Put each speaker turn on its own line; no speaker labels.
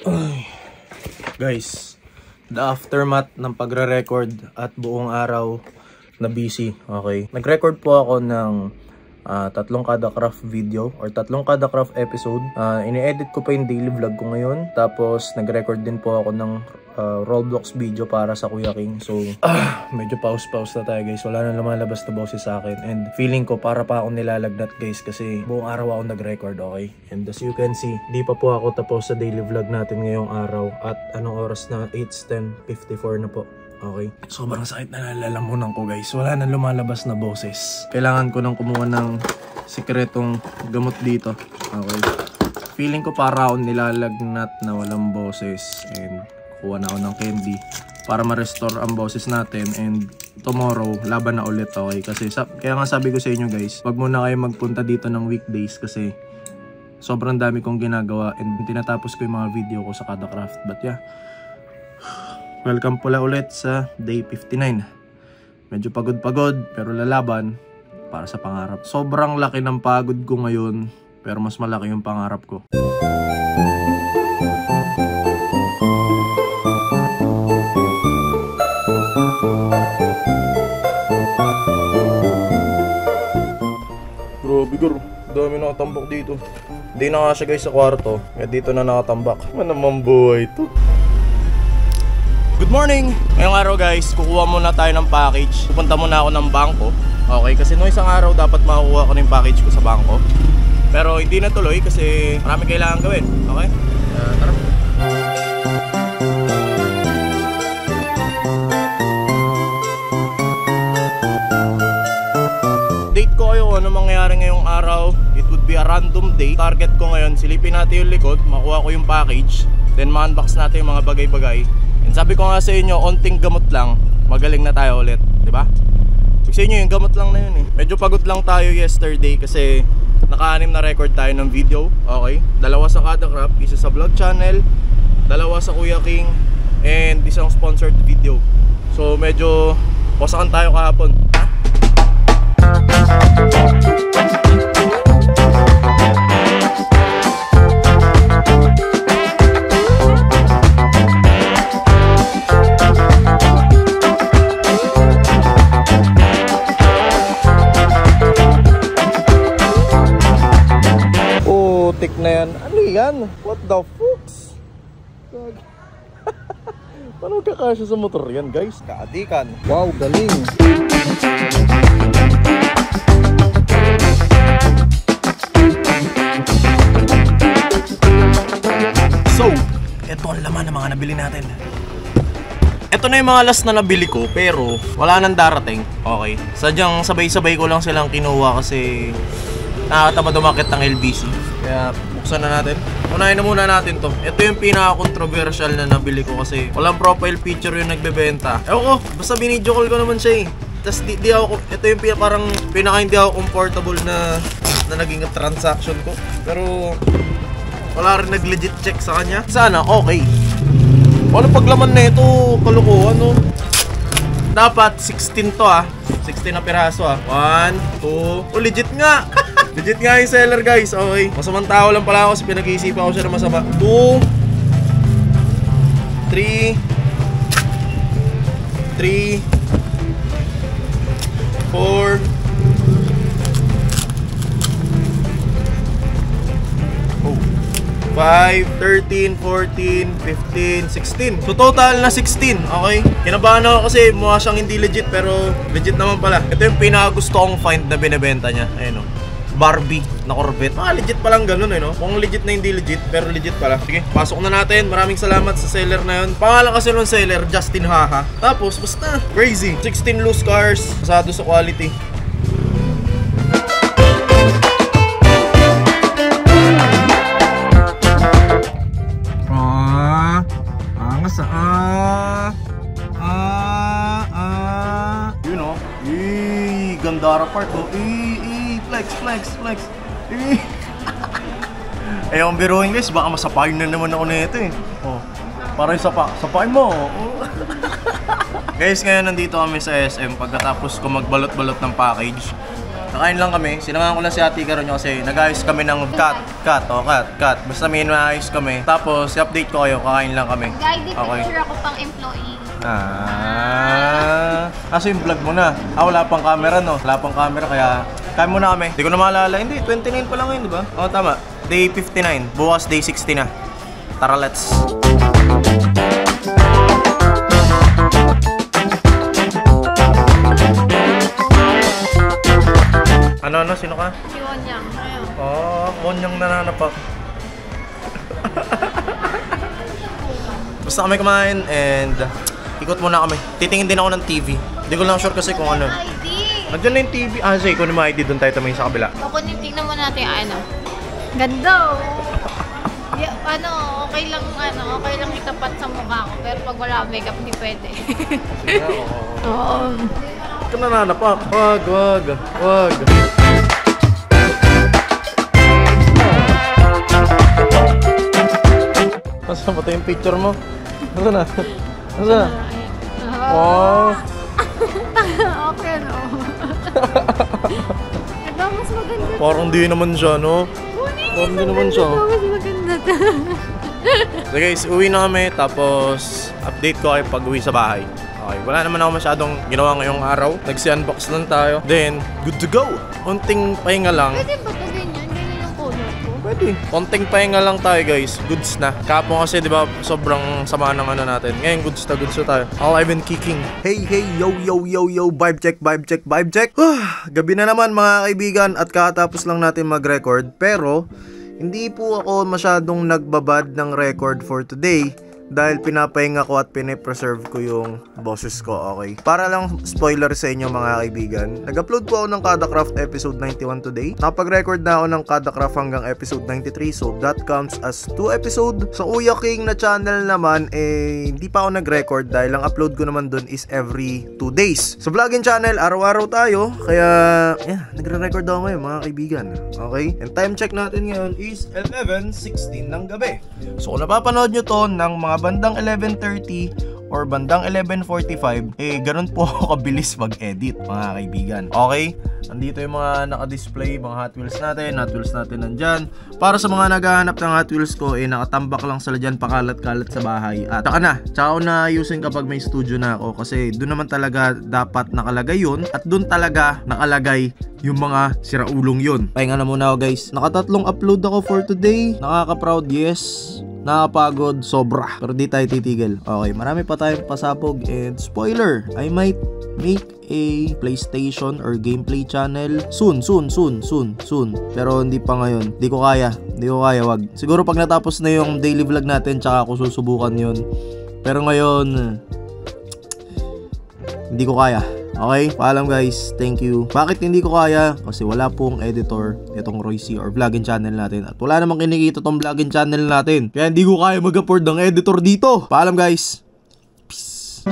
Ay. Guys, the aftermath ng pagre-record at buong araw na busy. Okay, nag-record po ako ng tatlong kada craft video or tatlong kada craft episode. Ini-edit ko pa yung daily vlog ko ngayon. Tapos nag-record din po ako ng Roblox video para sa Kuya King. So medyo pause na tayo guys. Wala na lumalabas na boses sa akin. And feeling ko para pa ako nilalagnat guys kasi buong araw ako nag-record, okay? And as you can see, di pa po ako tapos sa daily vlog natin ngayong araw. At anong oras na? 8:10:54 na po. Okay. Sobrang sakit na nalalamunan ko guys. Wala na lumalabas na boses. Kailangan ko nang kumuha ng sikretong gamot dito. Okay. Feeling ko para ako nilalagnat na walang boses. And kuha na ako ng candy para ma-restore ang boses natin. And tomorrow, laban na ulit, okay? Kasi kaya nga sabi ko sa inyo guys, wag muna kayo magpunta dito ng weekdays kasi sobrang dami kong ginagawa and tinatapos ko yung mga video ko sa kada craft. But yeah, welcome pala ulit sa day 59. Medyo pagod pero lalaban para sa pangarap. Sobrang laki ng pagod ko ngayon pero mas malaki yung pangarap ko. Grabe garo, dami nakatambak dito. Hindi na nga siya guys sa kwarto, kaya dito na nakatambak. Ano naman buhay ito? Good morning! Ngayong araw guys, kukuha muna tayo ng package. Pupunta muna ako ng bangko. Okay, kasi noong isang araw dapat makukuha ko ng package ko sa bangko. Pero hindi na tuloy kasi marami kailangan gawin. Okay? Tara. Date ko kayo ano mangyayari ngayong araw. It would be a random day. Target ko ngayon, silipin natin yung likod, makuha ko yung package. Then ma-unbox natin yung mga bagay-bagay. And sabi ko nga sa inyo, onting gamot lang, magaling na tayo ulit, di ba? Sa inyo yung gamot lang na yun eh. Medyo pagod lang tayo yesterday kasi naka-anim na record tayo ng video. Okay, dalawa sa kada craft, isa sa vlog channel, dalawa sa Kuya King, and isang sponsored video. So medyo posakan tayo kahapon. Tik na yan. Ano yan? What the fucks? Paano kakasya sa motor yan guys? Kaadikan. Wow, galing. So, ito ang laman ng mga nabili natin. Ito na yung mga last na nabili ko pero wala nang darating. Okay. Sadyang sabay-sabay ko lang silang kinuha kasi nakakatama dumakit ng LBC. Kaya buksan na natin. Unahin na muna natin to. Ito yung pinaka-controversial na nabili ko kasi walang profile picture yung nagbebenta. Ewan ko, basta binidyo call ko naman siya eh. Tapos di ako, ito yung parang pinaka hindi ako comfortable na naging transaction ko. Pero wala rin nag-legit check sa kanya. Sana okay. Ano paglaman na ito? Kalukuhan no? Dapat 16 to 16 na piraso 1, 2, oh legit nga! Legit nga yung seller guys, okay. Masamang tao lang pala ako kasi pinag-iisipan ko siya na masama. 2 3 4 5, 13, 14, 15, 16. So total na 16, okay? Kinabahan ako kasi mukha siyang hindi legit pero legit naman pala. Ito yung pinakagusto kong find na binibenta niya. Ayun o, Barbie na Corvette. Legit palang ganun eh no? Kung legit na hindi legit pero legit pala. Sige, pasok na natin. Maraming salamat sa seller na yun. Pangalan kasi nung seller, Justin Haha. Tapos basta crazy. 16 loose cars, pasado sa quality. You know, Gandara part oh. Flex. Eh, ang biruin guys, baka masapayin na naman ako nito eh. Oh, parang sapain mo. Oh. Guys, ngayon nandito kami sa SM pagkatapos ko magbalot-balot ng package. Kakain lang kami. Sinamahan ko lang si Ate Karon kasi nag-ayos kami ng cut. Basta may naayos kami. Tapos, i-update ko kayo. Kakain lang kami.
Guide picture ako pang employee.
Kaso yung vlog mo na. Wala pang camera, no? Wala pang camera, kaya kain muna kami. Hindi ko na maalala. Hindi, 29 pa lang ngayon, di ba? Oo, tama. Day 59. Bukas, day 60 na. Tara, let's. Ano? Sino ka?
Si Wonyang.
Wonyang nananapak. Basta kami kumain and ikot muna kami. Titingin din ako ng TV. Hindi ko lang sure kasi kung ano.
ID!
Nandiyan na yung TV. Sige, kung yung mga ID doon tayo tumingin sa kabila.
Ako tingnan mo natin ano. Ganda okay lang itapat sa mukha ko. Pero pag wala akong makeup, hindi pwede. Oo.
Huwag ka nananapak. Wag. Nasaan ba ito yung picture mo? Nasaan na? Wow!
Okay, no? Ito, mas maganda.
Parang di naman siya, no? Parang di naman siya.
Ito, mas maganda.
So guys, uwi na kami. Tapos, update ko kayo pag uwi sa bahay. Okay, wala naman ako masyadong ginawa ngayong araw. Nagsi-unbox lang tayo. Then, good to go! Konting pahinga lang.
Pwede ba ito ganyan? Ganyan yung color ko?
Pwede. Konting pahinga lang tayo guys. Goods na. Kapon kasi di ba sobrang sama ng ano natin. Ngayon goods na tayo. Alive and kicking. Hey, yo. Vibe check. Gabi na naman mga kaibigan at kakatapos lang natin mag-record. Pero, hindi po ako masyadong nagbabad ng record for today. Dahil pinapahinga ko at pinipreserve ko yung boses ko, okay? Para lang spoiler sa inyo mga kaibigan, nag-upload po ako ng Kadacraft episode 91 today. Nakapag-record na ako ng Kadacraft hanggang episode 93, so that counts as 2 episode. Sa Uya King na channel naman, hindi pa ako nag-record dahil ang upload ko naman dun is every 2 days. Sa vlogging channel, araw-araw tayo, kaya nagre-record ako ngayon mga kaibigan, okay? And time check natin ngayon is 11:16 ng gabi. So kung napapanood nyo to ng mga bandang 11:30 or bandang 11:45, ganun po ako kabilis mag-edit mga kaibigan. Okay? Nandito yung mga naka-display, mga Hot Wheels natin nandyan. Para sa mga naghahanap ng Hot Wheels ko, nakatambak lang sila dyan, pakalat-kalat sa bahay. At tsaka ako na ayusin kapag may studio na ako kasi doon naman talaga dapat nakalagay yun at doon talaga nakalagay yung mga siraulong yun. Pahinga na muna ako guys. Nakatatlong upload ako for today. Nakaka-proud, yes. Nakapagod, sobra. Pero di tayo titigil. Okay, marami pa tayong pasabog. And spoiler, I might make a PlayStation or gameplay channel soon. Pero hindi pa ngayon. Hindi ko kaya, wag. Siguro pag natapos na yung daily vlog natin, tsaka ako susubukan yun. Pero ngayon, hindi ko kaya. Okay, paalam guys, thank you. Bakit hindi ko kaya? Kasi wala pong editor itong Royce or vlogging channel natin. At wala namang kinikita tong vlogging channel natin. Kaya hindi ko kaya mag-afford ng editor dito. Paalam guys. Peace.